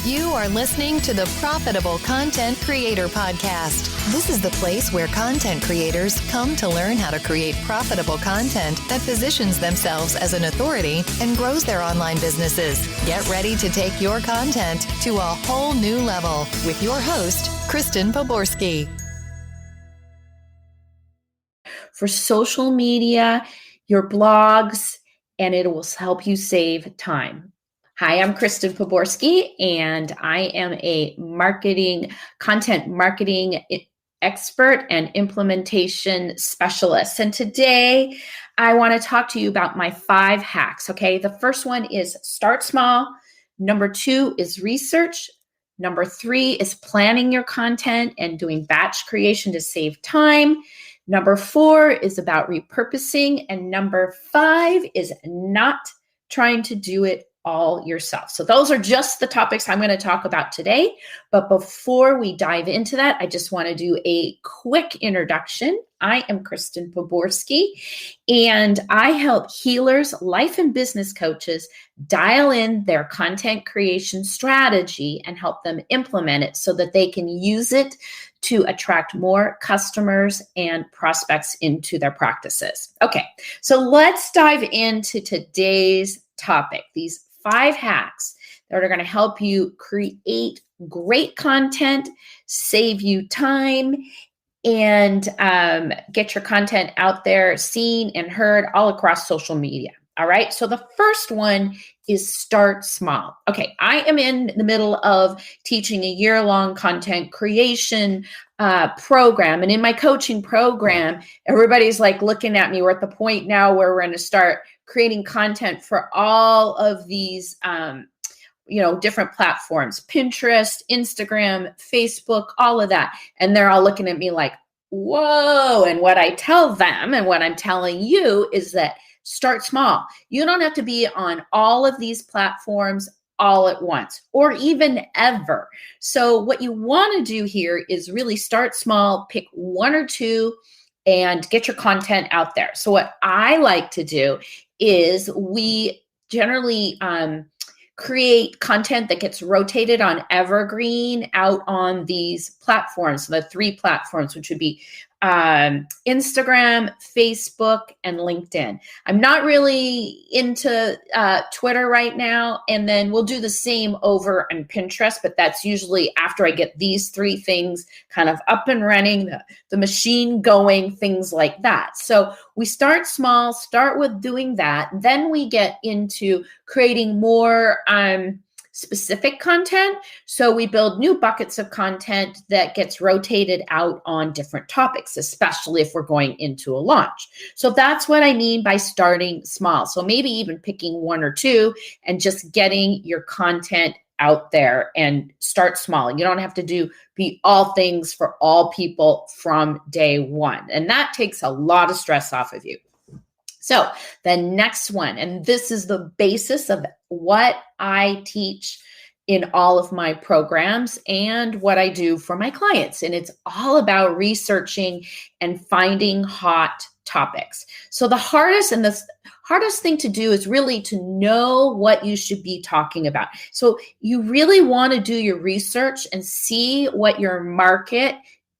You are listening to the Profitable Content Creator Podcast. This is the place where content creators come to learn how to create profitable content that positions themselves as an authority and grows their online businesses. Get ready to take your content to a whole new level with your host, Kristen Poborsky. For social media, your blogs, and it will help you save time. Hi, I'm Kristen Poborsky, and I am a content marketing expert and implementation specialist. And today I want to talk to you about my 5 hacks. Okay, the first one is start small. Number 2 is research. Number 3 is planning your content and doing batch creation to save time. Number 4 is about repurposing. And number 5 is not trying to do it all yourself. So those are just the topics I'm going to talk about today. But before we dive into that, I just want to do a quick introduction. I am Kristen Poborsky, and I help healers, life and business coaches dial in their content creation strategy and help them implement it so that they can use it to attract more customers and prospects into their practices. Okay, so let's dive into today's topic, these 5 hacks that are going to help you create great content, save you time, and get your content out there, seen and heard all across social media. All right, so the first one is start small. Okay, I am in the middle of teaching a year-long content creation program. And in my coaching program, everybody's like looking at me. We're at the point now where we're going to start creating content for all of these different platforms, Pinterest, Instagram, Facebook, all of that. And they're all looking at me like, whoa. And what I tell them and what I'm telling you is that start small. You don't have to be on all of these platforms all at once or even ever. So what you want to do here is really start small, pick 1 or 2 and get your content out there. So what I like to do is we generally create content that gets rotated on evergreen out on these platforms, the 3 platforms, which would be Instagram, Facebook, and LinkedIn. I'm not really into Twitter right now, and then we'll do the same over on Pinterest, but that's usually after I get these 3 things kind of up and running, the machine going, things like that. So we start small, start with doing that, then we get into creating more specific content. So we build new buckets of content that gets rotated out on different topics, especially if we're going into a launch. So that's what I mean by starting small. So maybe even picking 1 or 2 and just getting your content out there and start small. You don't have to be all things for all people from day one. And that takes a lot of stress off of you. So the next one, and this is the basis of what I teach in all of my programs and what I do for my clients. And it's all about researching and finding hot topics. So the hardest thing to do is really to know what you should be talking about. So you really want to do your research and see what your market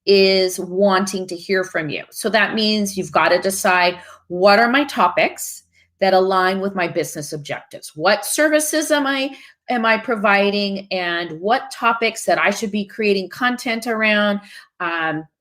is wanting to hear from you. So that means you've got to decide, what are my topics that align with my business objectives? What services am I providing, and what topics that I should be creating content around,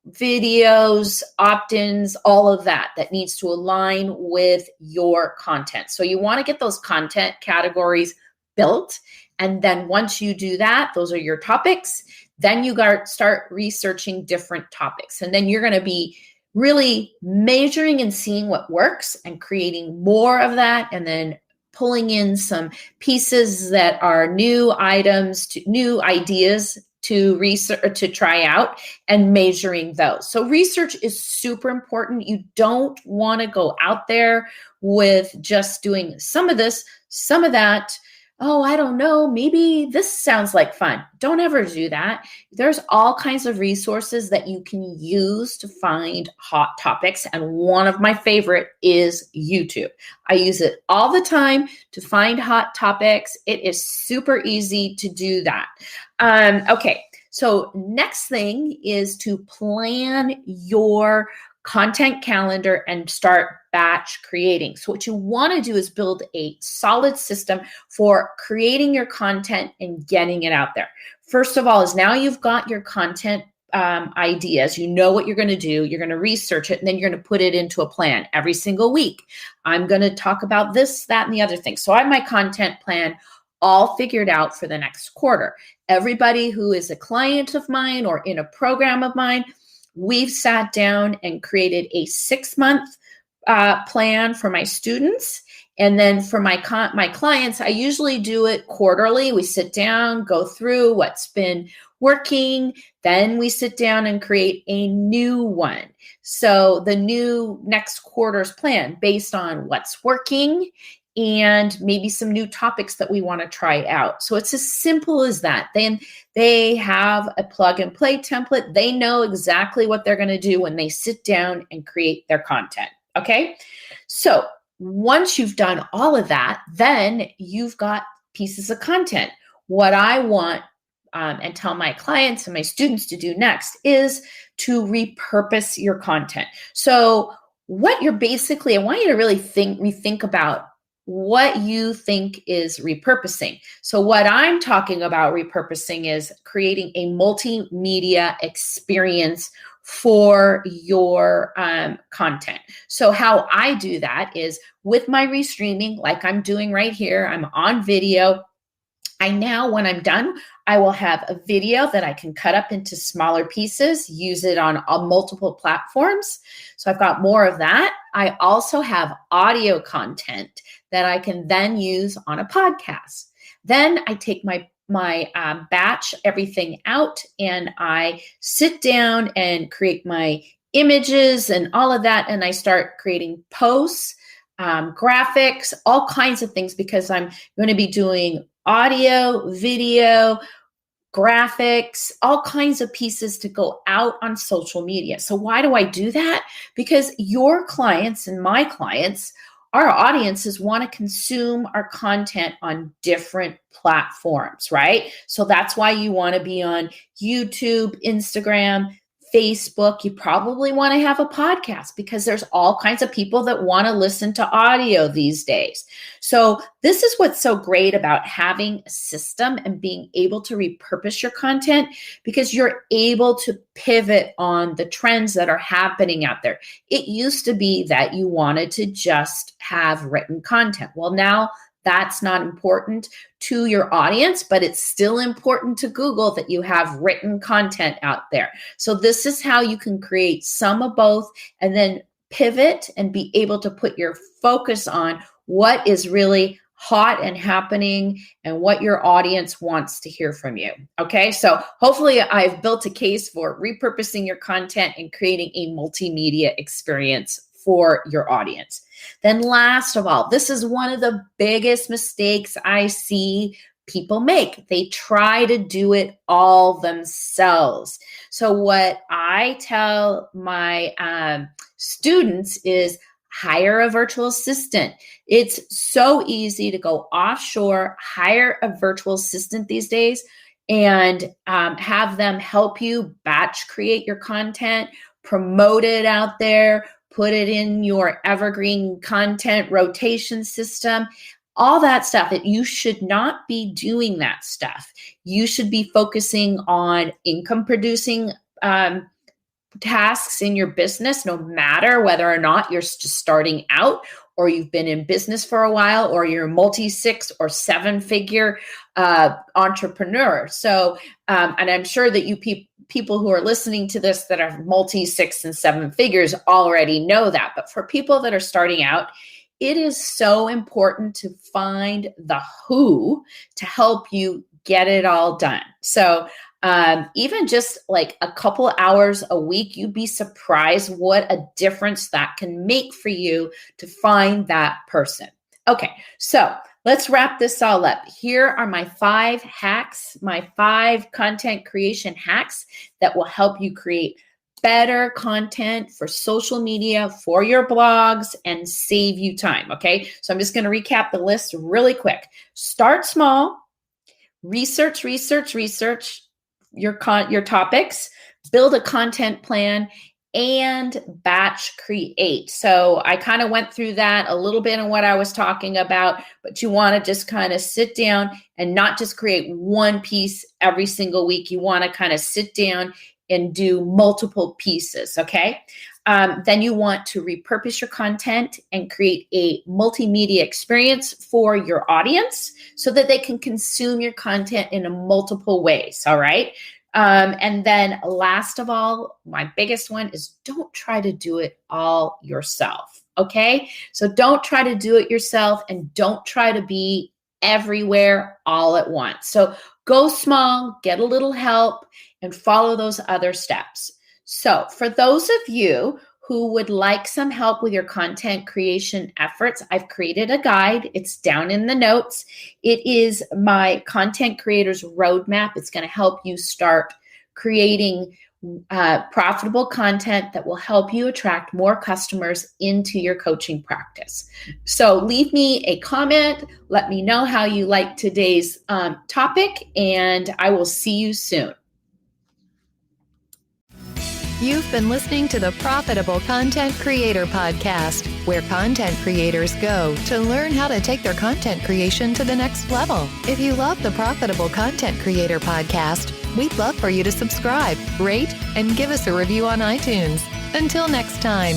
videos, opt-ins, all of that needs to align with your content. So you want to get those content categories built. And then once you do that, those are your topics. Then you got to start researching different topics. And then you're going to be really measuring and seeing what works and creating more of that, and then pulling in some pieces that are new items, new ideas to research or to try out, and measuring those. So research is super important. You don't want to go out there with just doing some of this, some of that, oh, I don't know, maybe this sounds like fun. Don't ever do that. There's all kinds of resources that you can use to find hot topics. And one of my favorite is YouTube. I use it all the time to find hot topics. It is super easy to do that. Okay, so next thing is to plan your content calendar and start batch creating. So what you want to do is build a solid system for creating your content and getting it out there. First of all, is now you've got your content ideas, you know what you're going to do, you're going to research it, and then you're going to put it into a plan every single week. I'm going to talk about this, that, and the other thing. So I have my content plan all figured out for the next quarter. Everybody who is a client of mine or in a program of mine, we've sat down and created a 6-month plan for my students. And then for my clients, I usually do it quarterly. We sit down, go through what's been working. Then we sit down and create a new one. So the new next quarter's plan based on what's working and maybe some new topics that we want to try out. So it's as simple as that. Then they have a plug and play template. They know exactly what they're going to do when they sit down and create their content. Okay. So once you've done all of that, then you've got pieces of content. What I want and tell my clients and my students to do next is to repurpose your content. So what you're basically, I want you to really rethink about what you think is repurposing. So what I'm talking about repurposing is creating a multimedia experience for your content. So how I do that is with my restreaming, like I'm doing right here, I'm on video. When I'm done, I will have a video that I can cut up into smaller pieces, use it on multiple platforms. So I've got more of that. I also have audio content that I can then use on a podcast. Then I take my batch everything out and I sit down and create my images and all of that. And I start creating posts, graphics, all kinds of things because I'm going to be doing audio, video, graphics, all kinds of pieces to go out on social media. So why do I do that? Because your clients and my clients, our audiences want to consume our content on different platforms, right? So that's why you want to be on YouTube, Instagram, Facebook. You probably want to have a podcast because there's all kinds of people that want to listen to audio these days. So this is what's so great about having a system and being able to repurpose your content because you're able to pivot on the trends that are happening out there. It used to be that you wanted to just have written content. Well, now that's not important to your audience, but it's still important to Google that you have written content out there. So this is how you can create some of both and then pivot and be able to put your focus on what is really hot and happening and what your audience wants to hear from you. Okay, so hopefully I've built a case for repurposing your content and creating a multimedia experience for your audience. Then last of all, this is one of the biggest mistakes I see people make. They try to do it all themselves. So what I tell my students is hire a virtual assistant. It's so easy to go offshore, hire a virtual assistant these days, and have them help you batch create your content, promote it out there, put it in your evergreen content rotation system, all that stuff. You should not be doing that stuff. You should be focusing on income producing tasks in your business, no matter whether or not you're just starting out or you've been in business for a while or you're a multi-6 or 7-figure entrepreneur. So, and I'm sure that you people who are listening to this that are multi-6 and 7 figures already know that. But for people that are starting out, it is so important to find the who to help you get it all done. So even just like a couple hours a week, you'd be surprised what a difference that can make for you to find that person. Okay, so let's wrap this all up. Here are my 5 hacks, my 5 content creation hacks that will help you create better content for social media, for your blogs, and save you time, okay? So I'm just going to recap the list really quick. Start small, research your topics, build a content plan, and batch create. So I kind of went through that a little bit in what I was talking about, but you want to just kind of sit down and not just create one piece every single week. You want to kind of sit down and do multiple pieces, okay? Then you want to repurpose your content and create a multimedia experience for your audience so that they can consume your content in multiple ways, all right? And then last of all, my biggest one is don't try to do it all yourself, okay? So don't try to do it yourself and don't try to be everywhere all at once. So go small, get a little help, and follow those other steps. So for those of you who would like some help with your content creation efforts, I've created a guide. It's down in the notes. It is my content creators roadmap. It's going to help you start creating profitable content that will help you attract more customers into your coaching practice. So leave me a comment. Let me know how you like today's topic, and I will see you soon. You've been listening to the Profitable Content Creator Podcast, where content creators go to learn how to take their content creation to the next level. If you love the Profitable Content Creator Podcast, we'd love for you to subscribe, rate, and give us a review on iTunes. Until next time.